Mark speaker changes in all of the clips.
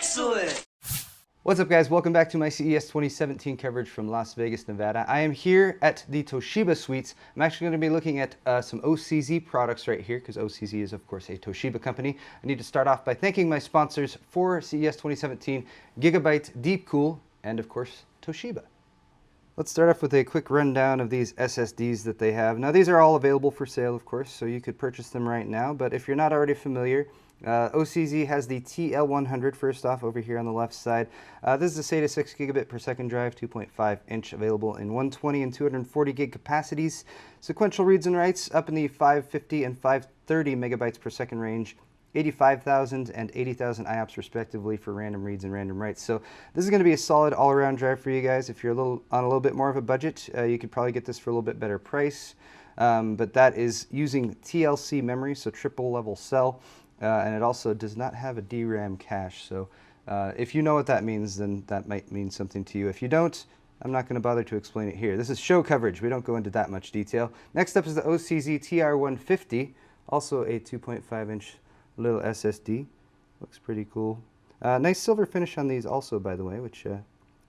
Speaker 1: Excellent!
Speaker 2: What's up guys, welcome back to my CES 2017 coverage from Las Vegas, Nevada. I am here at the Toshiba suites. I'm actually going to be looking at some OCZ products right here because OCZ is of course a Toshiba company. I need to start off by thanking my sponsors for CES 2017, Gigabyte, Deepcool, and of course Toshiba. Let's start off with a quick rundown of these SSDs that they have. Now these are all available for sale of course, so you could purchase them right now, but if you're not already familiar, OCZ has the TL100 first off over here on the left side. This is a SATA 6 gigabit per second drive, 2.5 inch, available in 120 and 240 gig capacities. Sequential reads and writes up in the 550 and 530 megabytes per second range. 85,000 and 80,000 IOPS respectively for random reads and random writes. So this is going to be a solid all-around drive for you guys. If you're on a little bit more of a budget, you could probably get this for a little bit better price. But that is using TLC memory, so triple level cell. And it also does not have a DRAM cache, so if you know what that means, then that might mean something to you. If you don't, I'm not going to bother to explain it here. This is show coverage. We don't go into that much detail. Next up is the OCZ TR150, also a 2.5 inch little SSD. Looks pretty cool. Nice silver finish on these also, by the way, which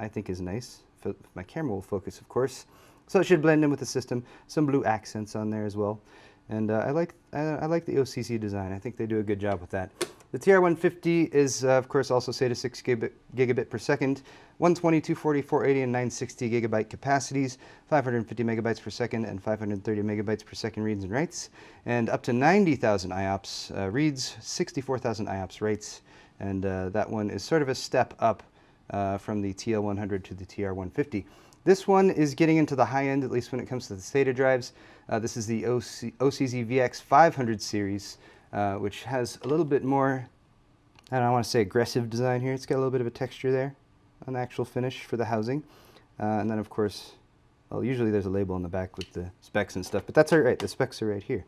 Speaker 2: I think is nice. If my camera will focus, of course. So it should blend in with the system. Some blue accents on there as well. And I like the OCZ design. I think they do a good job with that. The TR150 is, of course, also SATA 6 gigabit per second, 120, 240, 480, and 960 gigabyte capacities, 550 megabytes per second, and 530 megabytes per second reads and writes, and up to 90,000 IOPS reads, 64,000 IOPS writes, and that one is sort of a step up from the TL100 to the TR150. This one is getting into the high end, at least when it comes to the SATA drives. This is the OCZ VX500 series, which has a little bit more, I don't want to say aggressive design here. It's got a little bit of a texture there on the actual finish for the housing. And then of course, well, usually there's a label on the back with the specs and stuff, but that's all right. The specs are right here.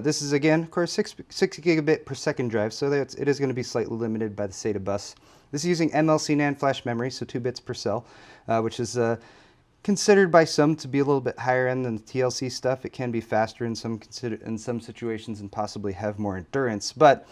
Speaker 2: This is again, of course, 6 gigabit per second drive, so it is going to be slightly limited by the SATA bus. This is using MLC NAND flash memory, so 2 bits per cell, which is considered by some to be a little bit higher end than the TLC stuff. It can be faster in some situations and possibly have more endurance, but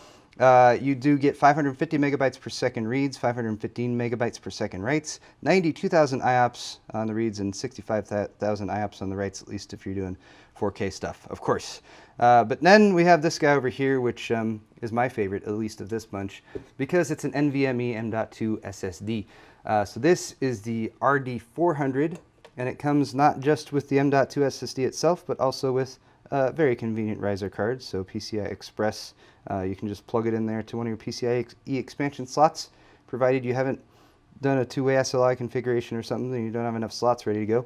Speaker 2: you do get 550 megabytes per second reads, 515 megabytes per second writes, 92,000 IOPS on the reads, and 65,000 IOPS on the writes, at least if you're doing 4K stuff, of course. But then we have this guy over here, which is my favorite, at least of this bunch, because it's an NVMe M.2 SSD. So this is the RD400, and it comes not just with the M.2 SSD itself, but also with a very convenient riser card, so PCI Express. You can just plug it in there to one of your PCIe expansion slots, provided you haven't done a two-way SLI configuration or something and you don't have enough slots ready to go.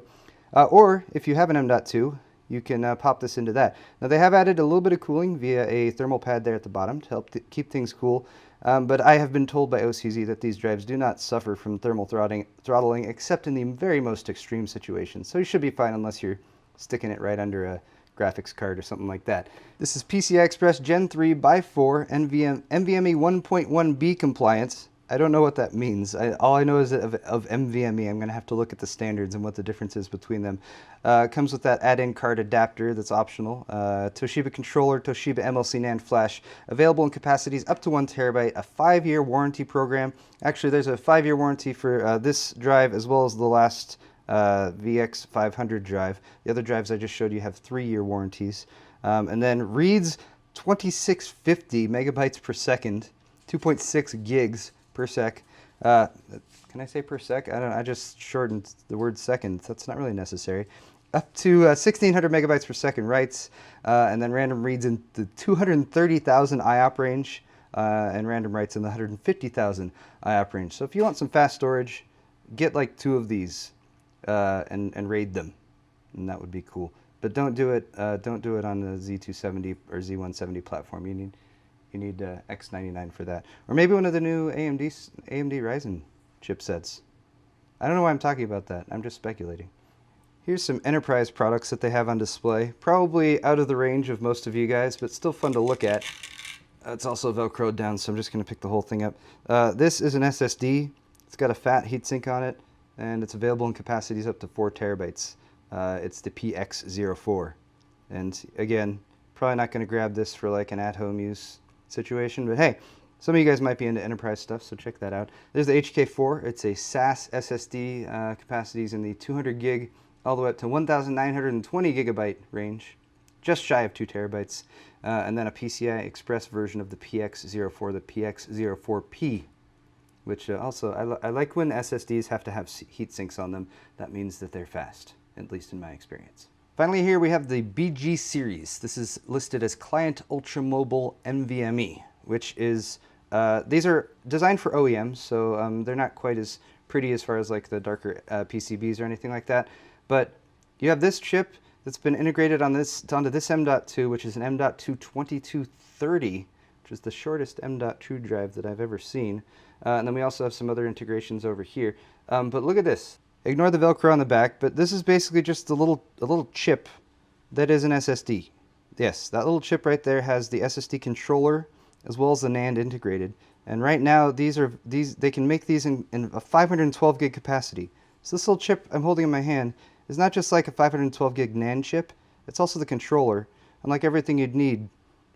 Speaker 2: Or if you have an M.2, you can pop this into that. Now they have added a little bit of cooling via a thermal pad there at the bottom to help keep things cool. But I have been told by OCZ that these drives do not suffer from thermal throttling except in the very most extreme situations. So you should be fine unless you're sticking it right under a graphics card or something like that. This is PCI Express Gen 3 by 4 NVMe 1.1b compliance. I don't know what that means. All I know is that of NVMe, I'm going to have to look at the standards and what the difference is between them. Comes with that add-in card adapter that's optional. Toshiba controller, Toshiba MLC NAND flash, available in capacities up to 1 terabyte, a 5-year warranty program. Actually, there's a 5-year warranty for this drive as well as the last VX500 drive. The other drives I just showed you have 3-year warranties. And then reads 2650 megabytes per second, 2.6 gigs per sec. Can I say per sec? I don't know. I just shortened the word second. That's not really necessary. Up to 1600 megabytes per second writes, and then random reads in the 230,000 IOP range, and random writes in the 150,000 IOP range. So if you want some fast storage, get like 2 of these and raid them, and that would be cool. But don't do it on the Z270 or Z170 platform. You need X99 for that, or maybe one of the new AMD Ryzen chipsets. I don't know why I'm talking about that. I'm just speculating. Here's some enterprise products that they have on display. Probably out of the range of most of you guys, but still fun to look at. It's also Velcroed down, so I'm just going to pick the whole thing up. This is an SSD. It's got a fat heatsink on it, and it's available in capacities up to 4 terabytes. It's the PX04. And again, probably not going to grab this for like an at-home use situation, but hey, Some of you guys might be into enterprise stuff, so check that out. There's the HK4. It's a SAS SSD, capacities in the 200 gig all the way up to 1,920 gigabyte range, just shy of 2 terabytes. And then a PCI Express version of the PX04, the PX04P, which also, I like when SSDs have to have heat sinks on them. That means that they're fast, at least in my experience. Finally here we have the BG series. This is listed as Client Ultra Mobile NVMe, which is, these are designed for OEMs, so they're not quite as pretty as far as like the darker PCBs or anything like that. But you have this chip that's been integrated on onto this M.2, which is an M.2 2230, which is the shortest M.2 drive that I've ever seen. And then we also have some other integrations over here. But look at this. Ignore the Velcro on the back, but this is basically just a little chip that is an SSD. Yes, that little chip right there has the SSD controller as well as the NAND integrated. And right now, they can make these in a 512 gig capacity. So this little chip I'm holding in my hand is not just like a 512 gig NAND chip, it's also the controller, and like everything you'd need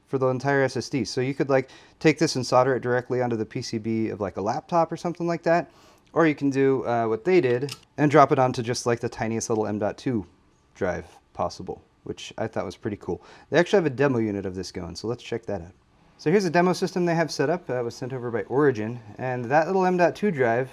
Speaker 2: for the entire SSD. So you could like take this and solder it directly onto the PCB of like a laptop or something like that, or you can do what they did and drop it onto just like the tiniest little M.2 drive possible, which I thought was pretty cool. They actually have a demo unit of this going, so let's check that out. So here's a demo system they have set up. That was sent over by Origin, and that little M.2 drive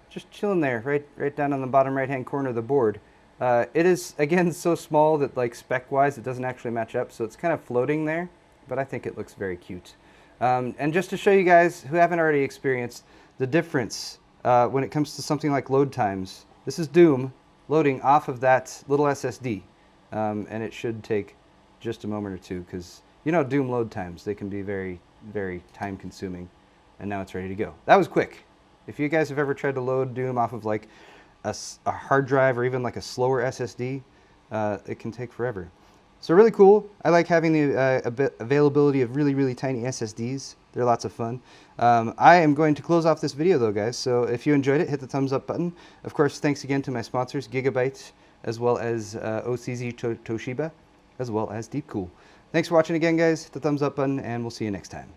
Speaker 2: just chilling there, right down on the bottom right-hand corner of the board. It is, again, so small that like spec-wise it doesn't actually match up, so it's kind of floating there, but I think it looks very cute. And just to show you guys who haven't already experienced the difference when it comes to something like load times, this is Doom loading off of that little SSD, and it should take just a moment or two, because you know Doom load times, they can be very, very time-consuming, and now it's ready to go. That was quick. If you guys have ever tried to load Doom off of like a hard drive or even like a slower SSD, it can take forever. So really cool. I like having the availability of really, really tiny SSDs. They're lots of fun. I am going to close off this video though, guys. So if you enjoyed it, hit the thumbs up button. Of course, thanks again to my sponsors, Gigabyte, as well as OCZ Toshiba, as well as Deepcool. Thanks for watching again, guys. Hit the thumbs up button, and we'll see you next time.